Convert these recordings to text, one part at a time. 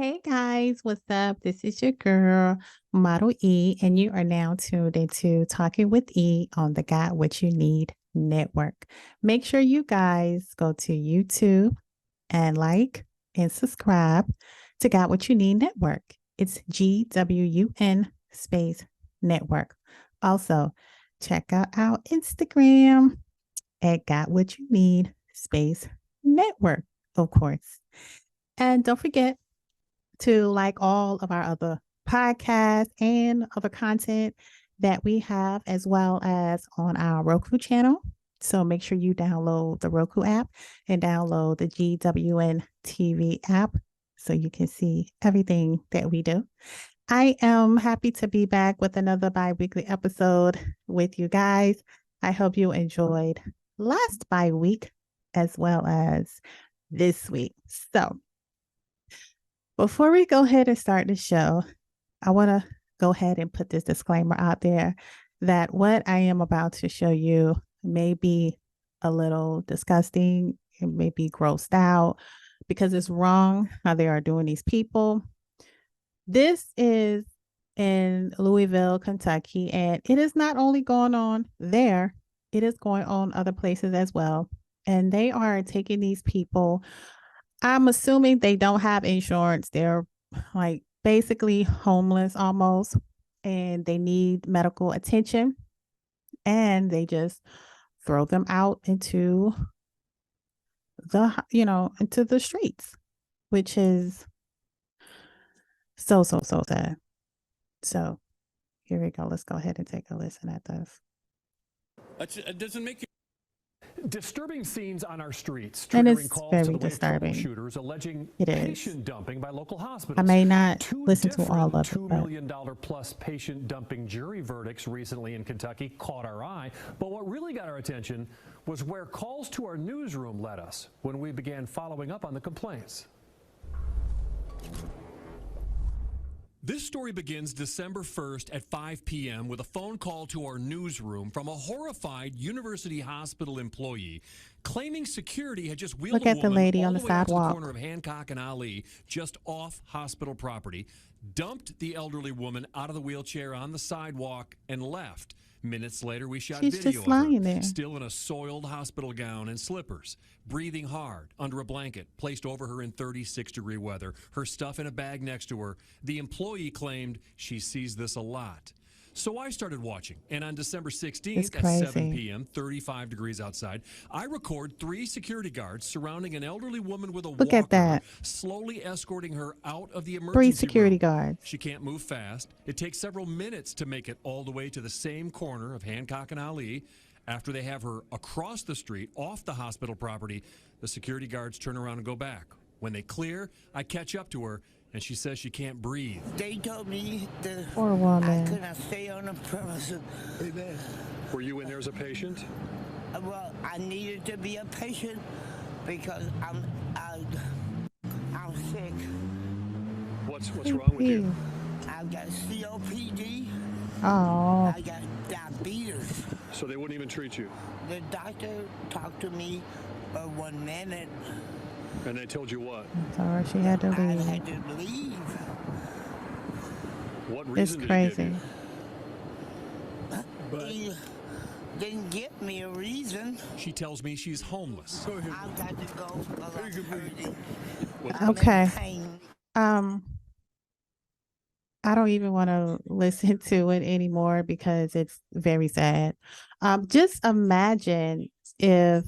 Hey guys, what's up? This is your girl, Model E, and you are now tuned into Talking with E on the Got What You Need Network. Make sure you guys go to YouTube and like and subscribe to Got What You Need Network. It's GWUN space network. Also, check out our Instagram at Got What You Need space network, of course. And don't forget to like all of our other podcasts and other content that we have, as well as on our Roku channel. So make sure you download the Roku app and download the GWN TV app so you can see everything that we do. I am happy to be back with another bi-weekly episode with you guys. I hope you enjoyed last bi-week as well as this week. So before we go ahead and start the show, I want to go ahead and put this disclaimer out there that what I am about to show you may be a little disgusting. It may be grossed out because it's wrong how they are doing these people. This is in Louisville, Kentucky, and it is not only going on there, it is going on other places as well. And they are taking these people. I'm assuming they don't have insurance. They're like basically homeless almost, and they need medical attention. And they just throw them out into into the streets, which is so sad. So here we go. Let's go ahead and take a listen at this. It doesn't make you. Disturbing scenes on our streets, And it's triggering calls very to the disturbing. shooters alleging It is. patient dumping by local hospitals. I may not Two listen to all of it, $2 but million plus patient dumping jury verdicts recently in Kentucky caught our eye. But what really got our attention was where calls to our newsroom led us when we began following up on the complaints. This story begins December 1st at 5 p.m. with a phone call to our newsroom from a horrified University Hospital employee claiming security had just wheeled look at the lady on the way out to the sidewalk. corner of Hancock and Ali, just off hospital property, dumped the elderly woman out of the wheelchair on the sidewalk, and left. Minutes later, we shot She's video just of her, lying there. still in a soiled hospital gown and slippers, breathing hard under a blanket placed over her in 36-degree weather, her stuff in a bag next to her. The employee claimed she sees this a lot. So I started watching, and on December 16th at 7 p.m., 35 degrees outside, I record 3 security guards surrounding an elderly woman with a Look walker, at that. slowly escorting her out of the emergency 3 security room. guards. She can't move fast. It takes several minutes to make it all the way to the same corner of Hancock and Ali. After they have her across the street, off the hospital property, the security guards turn around and go back. When they clear, I catch up to her, and she says she can't breathe. They told me that Poor woman. I couldn't stay on the premises. Amen. Were you in there as a patient? Well, I needed to be a patient because I'm sick. What's wrong with you? I've got COPD. Oh, I got diabetes. So they wouldn't even treat you? The doctor talked to me for 1 minute. And they told you what? so she had to I leave. had to leave. What It's reason did he crazy. give you? He didn't give me a reason. She tells me she's homeless. I've got to go because I'm hurting. Okay. I'm in pain. I don't even want to listen to it anymore because it's very sad. Just imagine if,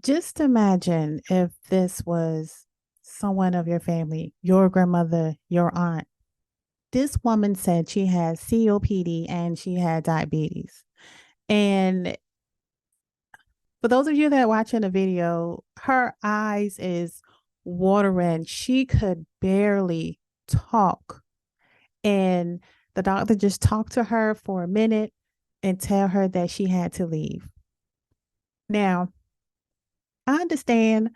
just imagine if this was someone of your family, your grandmother, your aunt. This woman said she had COPD and she had diabetes. And for those of you that are watching the video, her eyes is watering. She could barely talk. And the doctor just talked to her for a minute and tell her that she had to leave. Now, I understand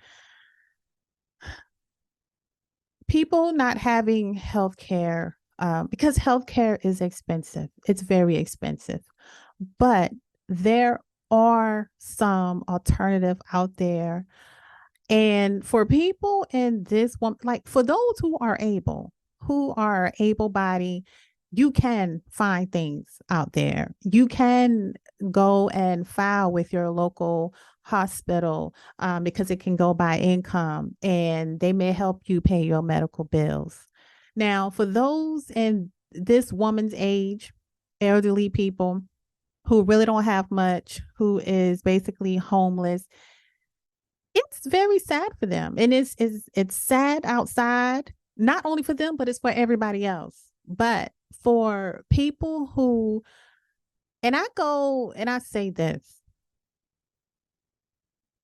people not having health care because health care is expensive. It's very expensive. But there are some alternative out there. And for people in this one, like for those who are able bodied, you can find things out there. You can go and file with your local hospital, because it can go by income and they may help you pay your medical bills. Now, for those in this woman's age, elderly people who really don't have much, who is basically homeless, it's very sad for them. And it's sad outside, not only for them, but it's for everybody else. But for people who, and I go and I say this,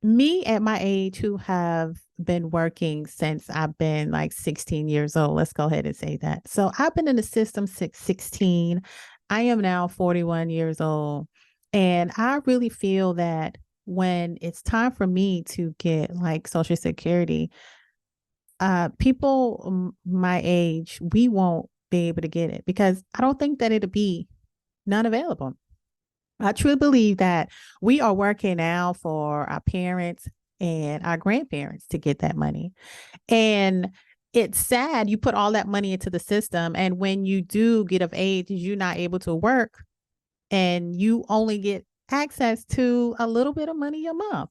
me at my age who have been working since I've been like 16 years old. Let's go ahead and say that. So I've been in the system since 16. I am now 41 years old. And I really feel that when it's time for me to get like Social Security, people my age, we won't be able to get it because I don't think that it'll be none available. I truly believe that we are working now for our parents and our grandparents to get that money. And it's sad you put all that money into the system. And when you do get of age, you're not able to work and you only get access to a little bit of money a month.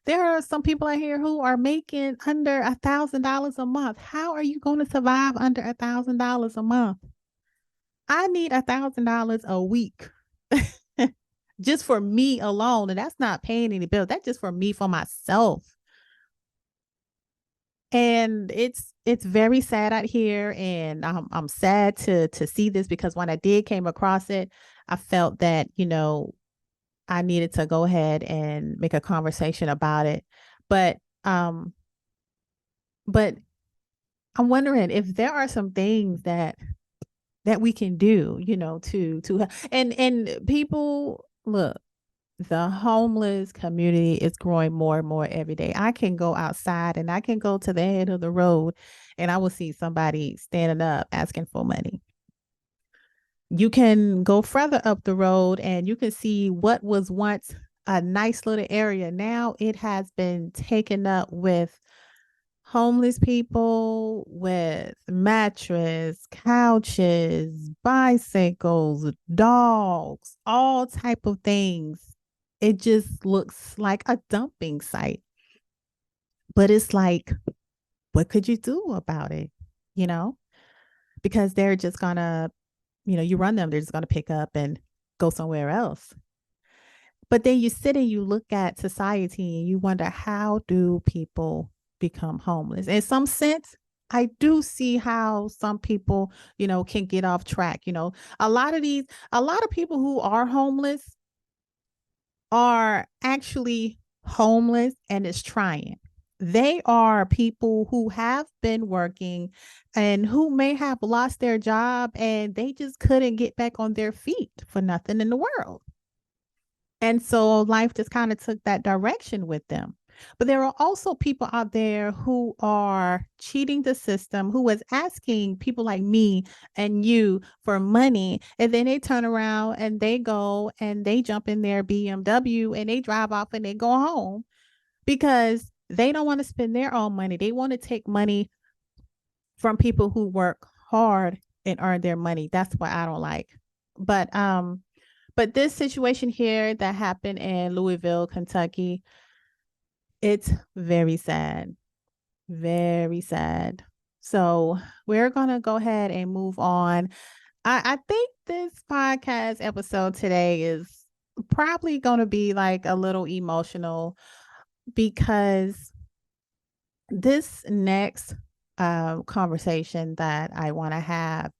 There are some people out here who are making under $1,000 a month. How are you going to survive under $1,000 a month? I need $1,000 a week. Just for me alone. And that's not paying any bills. That's just for me, for myself. And it's very sad out here. And I'm sad to see this because when I did came across it, I felt that, I needed to go ahead and make a conversation about it. But but I'm wondering if there are some things that we can do, to and people look, the homeless community is growing more and more every day. I can go outside and I can go to the head of the road and I will see somebody standing up asking for money. You can go further up the road and you can see what was once a nice little area. Now it has been taken up with homeless people, with mattress, couches, bicycles, dogs, all type of things. It just looks like a dumping site. But it's like, what could you do about it? Because they're just gonna, you run them, they're just gonna pick up and go somewhere else. But then you sit and you look at society and you wonder, how do people become homeless? In some sense, I do see how some people, can get off track. A lot of people who are homeless are actually homeless and is trying. They are people who have been working and who may have lost their job and they just couldn't get back on their feet for nothing in the world. And so life just kind of took that direction with them. But there are also people out there who are cheating the system, who is asking people like me and you for money. And then they turn around and they go and they jump in their BMW and they drive off and they go home because they don't want to spend their own money. They want to take money from people who work hard and earn their money. That's what I don't like. But this situation here that happened in Louisville, Kentucky, it's very sad. Very sad. So we're going to go ahead and move on. I think this podcast episode today is probably going to be like a little emotional because this next conversation that I want to have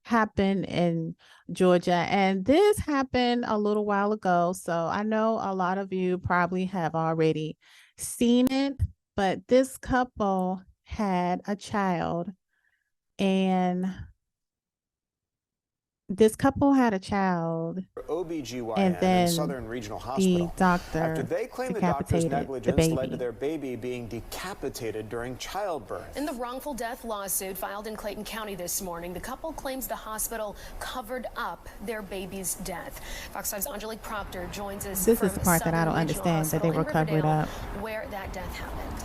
happened in Georgia. And this happened a little while ago. So I know a lot of you probably have already seen it, but this couple had a child and OBGYN and then in Southern Regional Hospital the doctor after they claim the doctor's decapitated the negligence led to baby. their baby being decapitated during childbirth. In the wrongful death lawsuit filed in Clayton County this morning, the couple claims the hospital covered up their baby's death. Fox 5's Angelique Proctor joins us. This from is the part that I don't Southern Regional understand, that they Hospital were in covered Riverdale, up. where that death happened.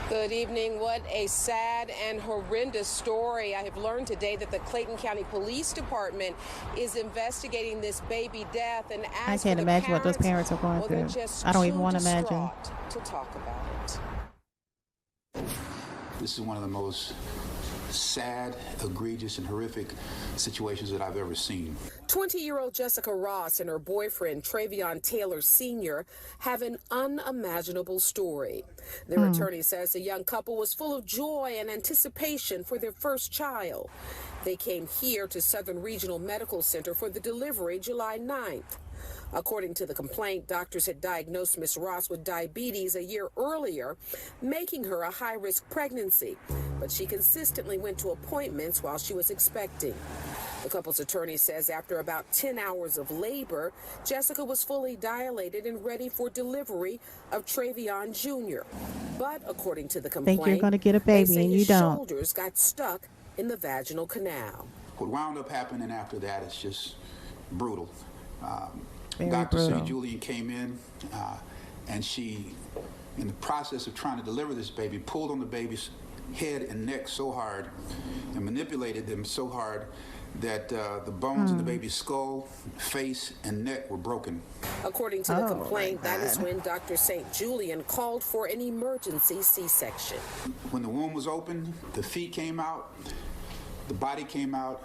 Good evening. What a sad and horrendous story. I have learned today that the Clayton County Police Department is investigating this baby death. And I as can't for the imagine what those parents, parents are going well, they're through. just I don't too even want to imagine. distraught to talk about it. This is one of the most sad, egregious, and horrific situations that I've ever seen. 20-year-old Jessica Ross and her boyfriend, Travion Taylor Sr., have an unimaginable story. Their attorney says the young couple was full of joy and anticipation for their first child. They came here to Southern Regional Medical Center for the delivery July 9th. According to the complaint, doctors had diagnosed Ms. Ross with diabetes a year earlier, making her a high-risk pregnancy. But she consistently went to appointments while she was expecting. The couple's attorney says after about 10 hours of labor, Jessica was fully dilated and ready for delivery of Travion Jr. But according to the complaint, Think you're going to get a they baby say and you his don't. shoulders got stuck in the vaginal canal. What wound up happening after that is just brutal. Very Dr. brutal. St. Julian came in, and she, in the process of trying to deliver this baby, pulled on the baby's head and neck so hard and manipulated them so hard that the bones in the baby's skull, face, and neck were broken. According to the complaint, that is when Dr. St. Julian called for an emergency C-section. When the womb was open, the feet came out, the body came out,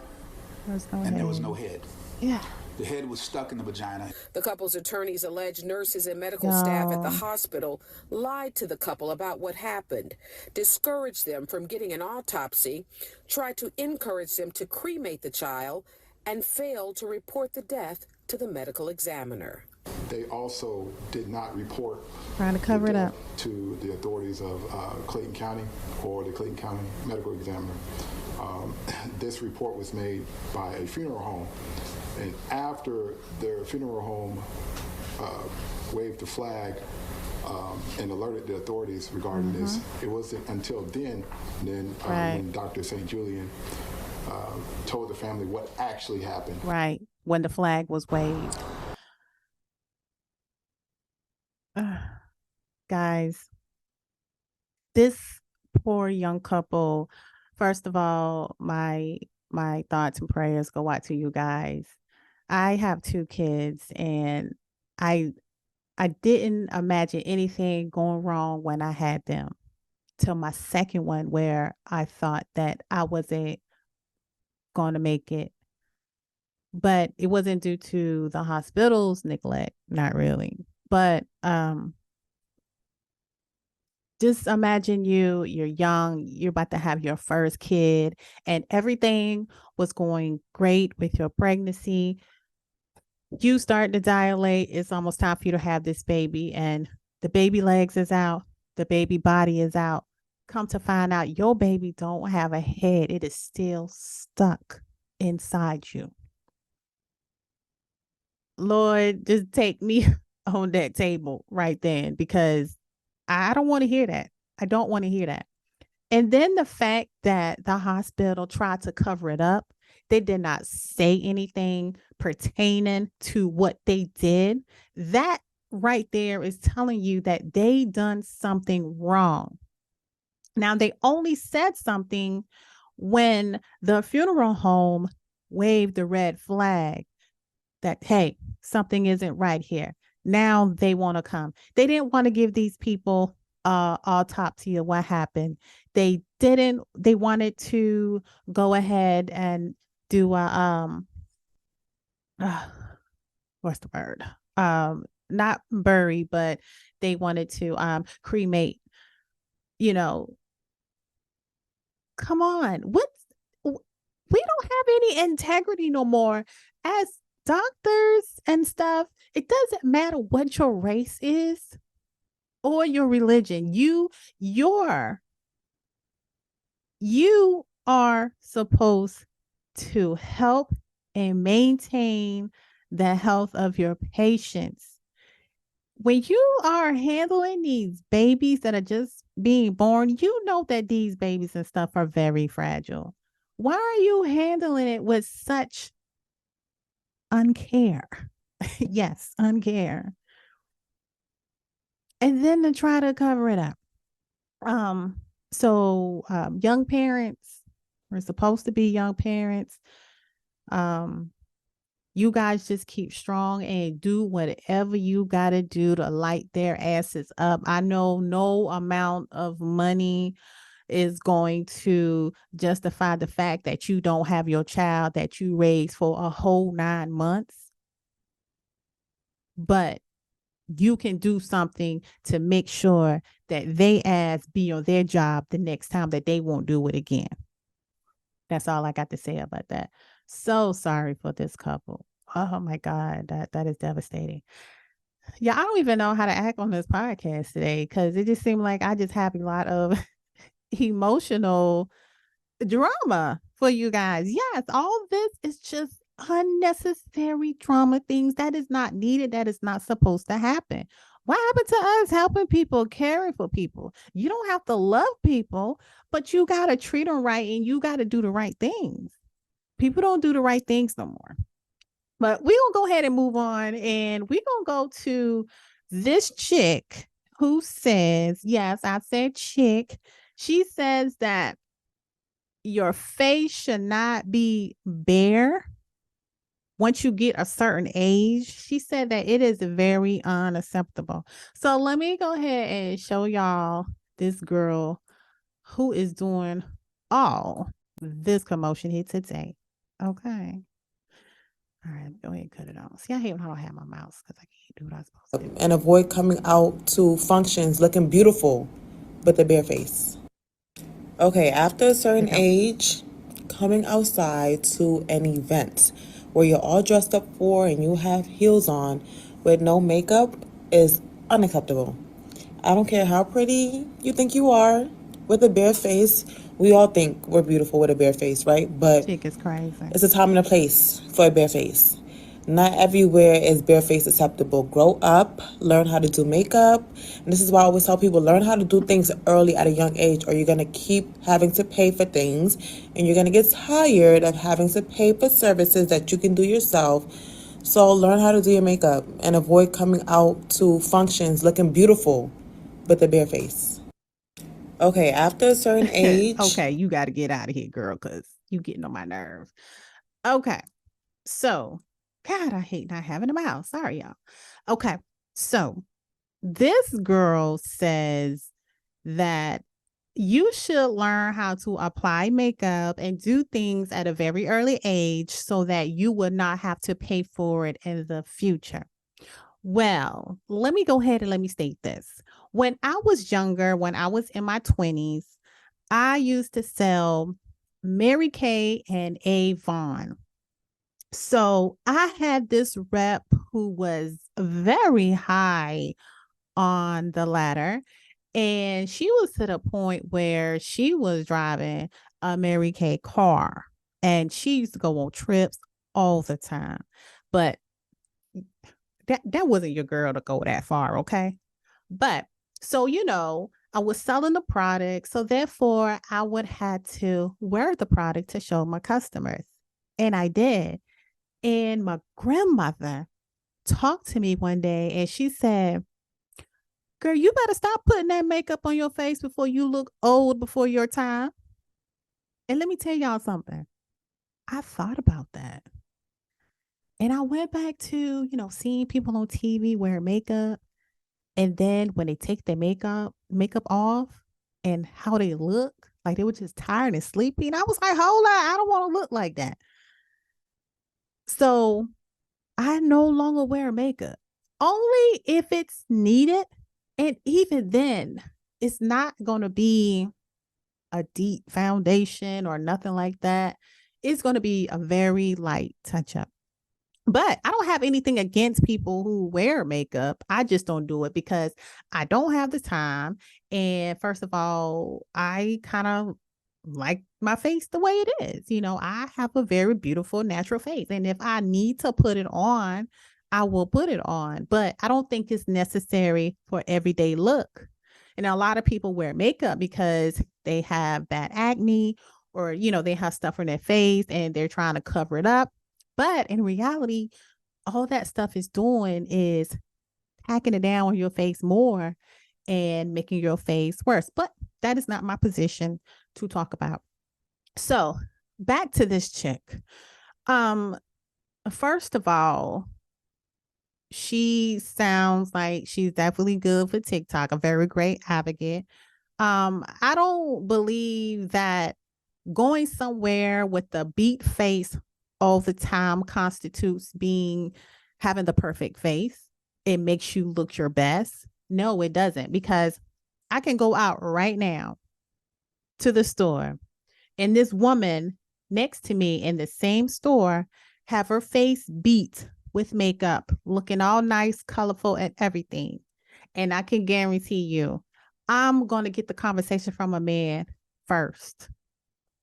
and there was no head. Yeah. The head was stuck in the vagina. The couple's attorneys allege nurses and medical staff at the hospital lied to the couple about what happened, discouraged them from getting an autopsy, tried to encourage them to cremate the child, and failed to report the death to the medical examiner. They also did not report Trying to cover it up to the authorities of Clayton County or the Clayton County medical examiner. This report was made by a funeral home. And after their funeral home waved the flag and alerted the authorities regarding this, it wasn't until then when Dr. St. Julian told the family what actually happened. Right. When the flag was waved. Guys, this poor young couple, first of all, my thoughts and prayers go out to you guys. I have 2 kids, and I didn't imagine anything going wrong when I had them till my second one, where I thought that I wasn't going to make it. But it wasn't due to the hospital's neglect, not really. But just imagine you're young, you're about to have your first kid, and everything was going great with your pregnancy. You start to dilate, it's almost time for you to have this baby, and the baby legs is out, the baby body is out. Come to find out your baby don't have a head. It is still stuck inside you. Lord, just take me on that table right then, because I don't want to hear that. I don't want to hear that. And then the fact that the hospital tried to cover it up, they did not say anything pertaining to what they did. That right there is telling you that they done something wrong. Now, they only said something when the funeral home waved the red flag that, hey, something isn't right here. Now they want to come. They didn't want to give these people autopsy of what happened. They didn't. They wanted to go ahead and do a what's the word? Not bury, but they wanted to cremate. You know, come on. We don't have any integrity no more as doctors and stuff. It doesn't matter what your race is or your religion. You are supposed to help and maintain the health of your patients. When you are handling these babies that are just being born, you know that these babies and stuff are very fragile. Why are you handling it with such uncare? Yes, uncare. And then to try to cover it up. Young parents, we're supposed to be young parents. Um, you guys just keep strong and do whatever you got to do to light their asses up. I know no amount of money is going to justify the fact that you don't have your child that you raised for a whole 9 months, but you can do something to make sure that they ass be on their job the next time, that they won't do it again. That's all I got to say about that. So sorry for this couple. Oh my God, that is devastating. Yeah, I don't even know how to act on this podcast today because it just seemed like I just have a lot of emotional drama for you guys. Yes, all this is just unnecessary drama, things that is not needed, that is not supposed to happen. What happened to us helping people, caring for people? You don't have to love people, but you got to treat them right and you got to do the right things. People don't do the right things no more. But we're going to go ahead and move on. And we're going to go to this chick who says, yes, I said chick. She says that your face should not be bare once you get a certain age. She said that it is very unacceptable. So let me go ahead and show y'all this girl who is doing all this commotion here today. Okay. All right, go ahead and cut it off. See, I hate when I don't have my mouse because I can't do what I'm supposed to do. And avoid coming out to functions looking beautiful with a bare face. Okay, after a certain age, coming outside to an event where you're all dressed up for and you have heels on with no makeup is unacceptable. I don't care how pretty you think you are with a bare face. We all think we're beautiful with a bare face, right? But chick is crazy. It's a time and a place for a bare face. Not everywhere is bare face acceptable. Grow up, learn how to do makeup. And this is why I always tell people, learn how to do things early at a young age, or you're going to keep having to pay for things. And you're going to get tired of having to pay for services that you can do yourself. So learn how to do your makeup and avoid coming out to functions looking beautiful with a bare face. Okay, after a certain age. Okay, you got to get out of here, girl, because you getting on my nerves. Okay, so, God, I hate not having a mouse. Sorry, y'all. Okay, so this girl says that you should learn how to apply makeup and do things at a very early age so that you would not have to pay for it in the future. Well, let me go ahead and let me state this. When I was younger, when I was in my 20s, I used to sell Mary Kay and Avon. So I had this rep who was very high on the ladder, and she was to the point where she was driving a Mary Kay car, and she used to go on trips all the time. But that wasn't your girl to go that far, okay? But so, I was selling the product. So therefore, I would have to wear the product to show my customers. And I did. And my grandmother talked to me one day and she said, girl, you better stop putting that makeup on your face before you look old before your time. And let me tell y'all something. I thought about that. And I went back to, seeing people on TV wear makeup. And then when they take their makeup off and how they look, like they were just tired and sleepy. And I was like, hold on, I don't want to look like that. So I no longer wear makeup, only if it's needed. And even then, it's not going to be a deep foundation or nothing like that. It's going to be a very light touch up. But I don't have anything against people who wear makeup. I just don't do it because I don't have the time. And first of all, I kind of like my face the way it is. I have a very beautiful natural face. And if I need to put it on, I will put it on. But I don't think it's necessary for everyday look. And a lot of people wear makeup because they have bad acne or, they have stuff on their face and they're trying to cover it up. But in reality, all that stuff is doing is packing it down on your face more and making your face worse. But that is not my position to talk about. So back to this chick. First of all, she sounds like she's definitely good for TikTok, a very great advocate. I don't believe that going somewhere with the beat face all the time constitutes being having the perfect face. It makes you look your best. No, it doesn't, because I can go out right now to the store and this woman next to me in the same store have her face beat with makeup, looking all nice, colorful, and everything. And I can guarantee you, I'm going to get the conversation from a man first.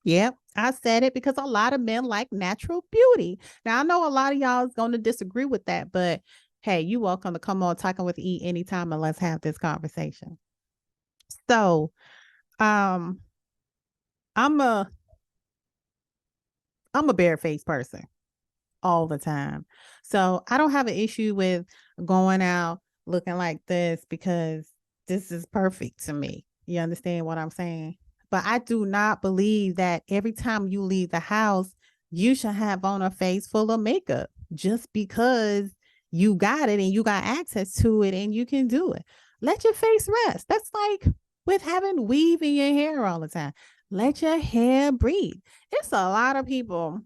Yep, I said it because a lot of men like natural beauty. Now, I know a lot of y'all is going to disagree with that, but hey, you welcome to come on Talking with E anytime and let's have this conversation. So, um, I'm a barefaced person all the time. So I don't have an issue with going out looking like this because this is perfect to me. You understand what I'm saying? But I do not believe that every time you leave the house, you should have on a face full of makeup just because you got it and you got access to it and you can do it. Let your face rest. That's like with having weave in your hair all the time. Let your hair breathe. It's a lot of people,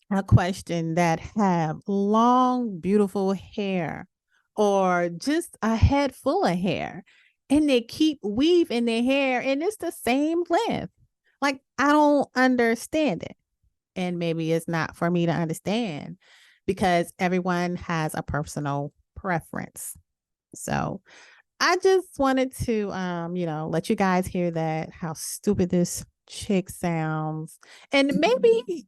a question, that have long, beautiful hair or just a head full of hair and they keep weave in their hair and it's the same length. Like, I don't understand it. And maybe it's not for me to understand because everyone has a personal preference. So I just wanted to, let you guys hear that, how stupid this chick sounds. And maybe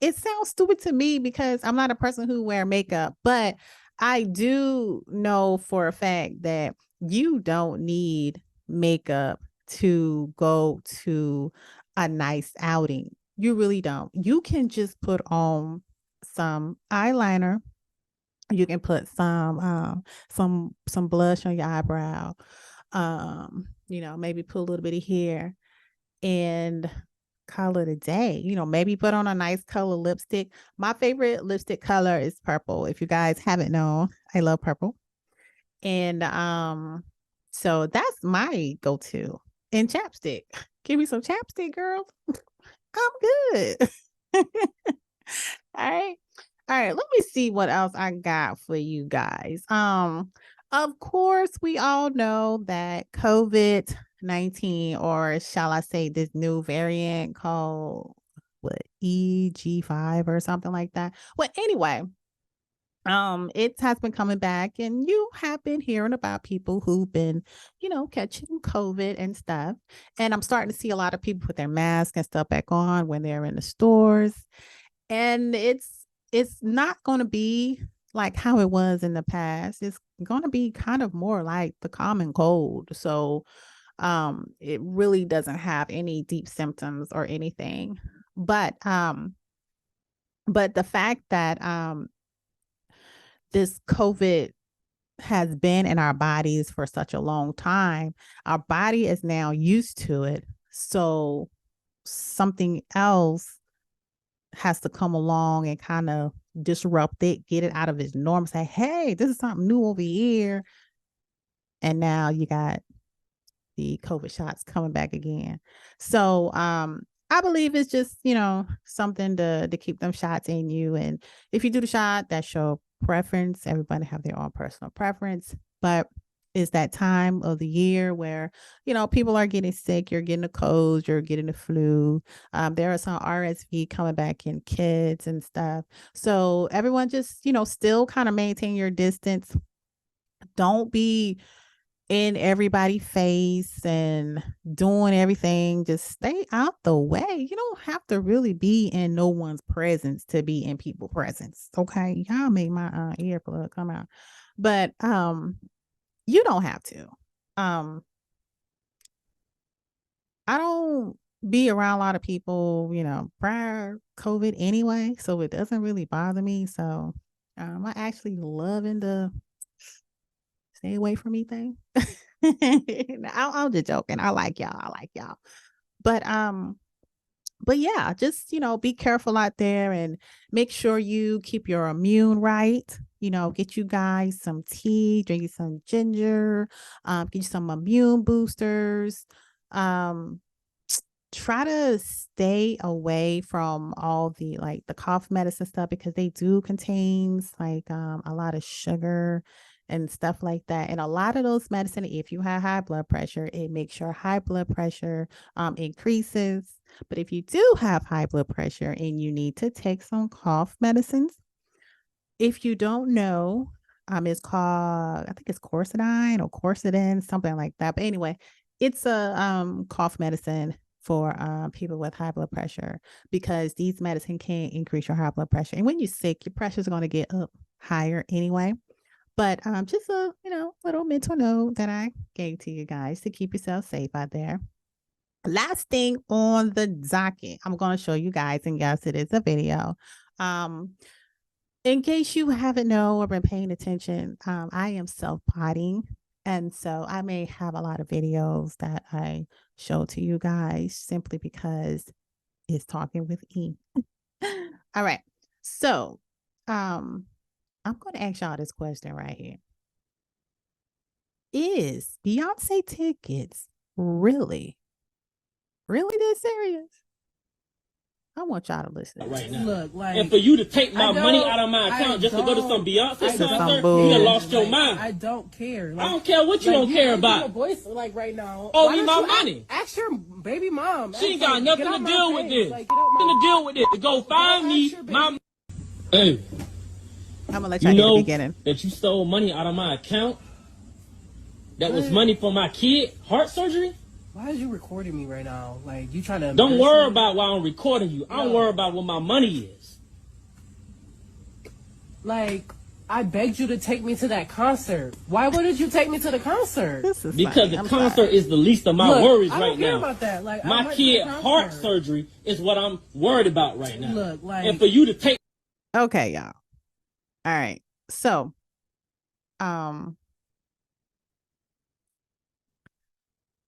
it sounds stupid to me because I'm not a person who wear makeup, but I do know for a fact that you don't need makeup to go to a nice outing. You really don't. You can just put on some eyeliner. You can put some blush on your eyebrow. Maybe put a little bit of hair and call it a day. Maybe put on a nice color lipstick. My favorite lipstick color is purple. If you guys haven't known, I love purple. And so that's my go-to. And chapstick. Give me some chapstick, girl. I'm good. All right. All right, let me see what else I got for you guys. Of course, we all know that COVID-19, or shall I say this new variant called what, EG5 or something like that. Well, anyway, it has been coming back and you have been hearing about people who've been, catching COVID and stuff. And I'm starting to see a lot of people put their masks and stuff back on when they're in the stores. And it's not going to be like how it was in the past. It's going to be kind of more like the common cold. So it really doesn't have any deep symptoms or anything. But the fact that this COVID has been in our bodies for such a long time, our body is now used to it. So something else has to come along and kind of disrupt it, get it out of its norm, say, hey, this is something new over here. And now you got the COVID shots coming back again. So I believe it's just, something to keep them shots in you. And if you do the shot, that's your preference. Everybody have their own personal preference. But it's that time of the year where, people are getting sick. You're getting a cold, you're getting the flu. There are some RSV coming back in kids and stuff. So everyone just, still kind of maintain your distance. Don't be in everybody's face and doing everything. Just stay out the way. You don't have to really be in no one's presence to be in people's presence. Okay. Y'all make my earplug come out. But you don't have to. I don't be around a lot of people, prior COVID anyway, so it doesn't really bother me. So I actually loving the stay away from me thing. I'm just joking. I like y'all. I like y'all. But yeah, just be careful out there and make sure you keep your immune right. Get you guys some tea, drink you some ginger, get you some immune boosters. Um, Try to stay away from all the the cough medicine stuff because they do contains a lot of sugar and stuff like that. And a lot of those medicine, if you have high blood pressure, it makes your high blood pressure increases. But if you do have high blood pressure and you need to take some cough medicines, if you don't know, it's called, I think it's Corsidine or Corsidin, something like that. But anyway, it's a cough medicine for people with high blood pressure because these medicine can increase your high blood pressure. And when you're sick, your pressure is going to get up higher anyway. But just a little mental note that I gave to you guys to keep yourself safe out there. Last thing on the docket, I'm going to show you guys, and yes, it is a video. In case you haven't known or been paying attention, I am self-potting. And so I may have a lot of videos that I show to you guys simply because it's talking with E. All right. So I'm going to ask y'all this question right here. Is Beyonce tickets really this serious? I want y'all to listen. Right now. Look, and for you to take my money out of my account just to go to some Beyonce concert, you done lost your mind. I don't care. I don't care what you don't care about. Your voice, right now. Owe me my money. Ask your baby mom. She ain't got nothing to deal with this. Nothing to deal with it. To go find me my. Hey. I'm gonna let y'all get the beginning. That you stole money out of my account. That was money for my kid heart surgery. Why is you recording me right now? You trying to... Don't worry about why I'm recording you. I don't worry about what my money is. I begged you to take me to that concert. Why wouldn't you take me to the concert? Because the concert is the least of my worries right now. I don't care about that. My kid heart surgery is what I'm worried about right now. Look, and for you to take... Okay, y'all. All right. So,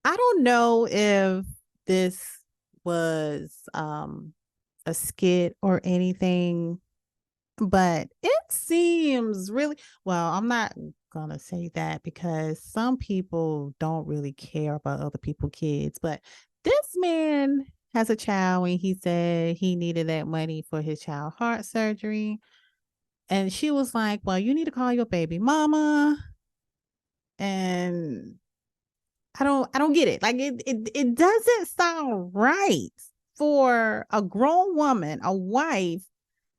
I don't know if this was a skit or anything, but it seems really well. I'm not gonna say that because some people don't really care about other people's kids, but this man has a child and he said he needed that money for his child heart surgery. And she was like, well, you need to call your baby mama. And I don't get it. It doesn't sound right for a grown woman, a wife,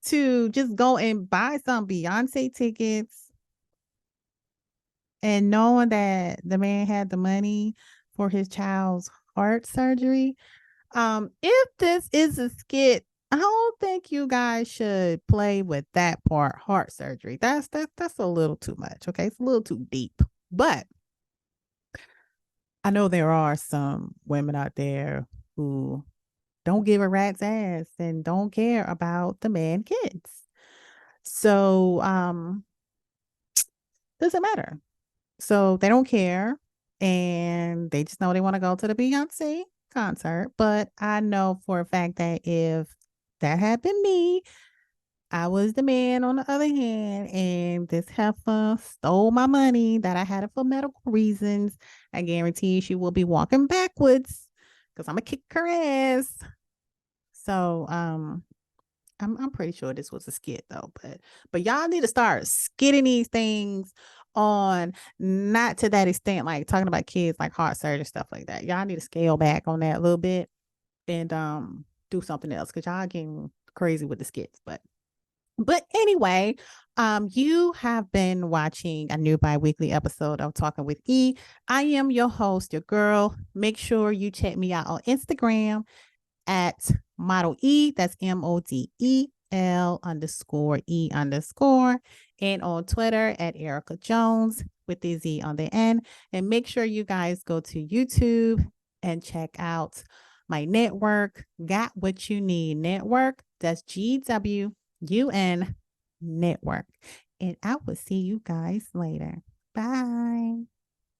to just go and buy some Beyonce tickets and knowing that the man had the money for his child's heart surgery. If this is a skit, I don't think you guys should play with that part, heart surgery. That's a little too much. Okay, it's a little too deep. But I know there are some women out there who don't give a rat's ass and don't care about the man kids. So, doesn't matter. So they don't care and they just know they want to go to the Beyonce concert. But I know for a fact that if that had been me, I was the man on the other hand, and this heifer stole my money that I had it for medical reasons. I guarantee she will be walking backwards because I'm gonna kick her ass. So I'm pretty sure this was a skit though, but y'all need to start skitting these things on, not to that extent, like talking about kids like heart surgery, stuff like that. Y'all need to scale back on that a little bit and do something else because y'all getting crazy with the skits. But anyway, you have been watching a new bi-weekly episode of Talking with E. I am your host, your girl. Make sure you check me out on Instagram at Model E. That's MODEL_E_, and on Twitter at Erica Jones with the Z on the end. And make sure you guys go to YouTube and check out my network, Got What You Need Network. That's GWUN Network. And I will see you guys later. Bye.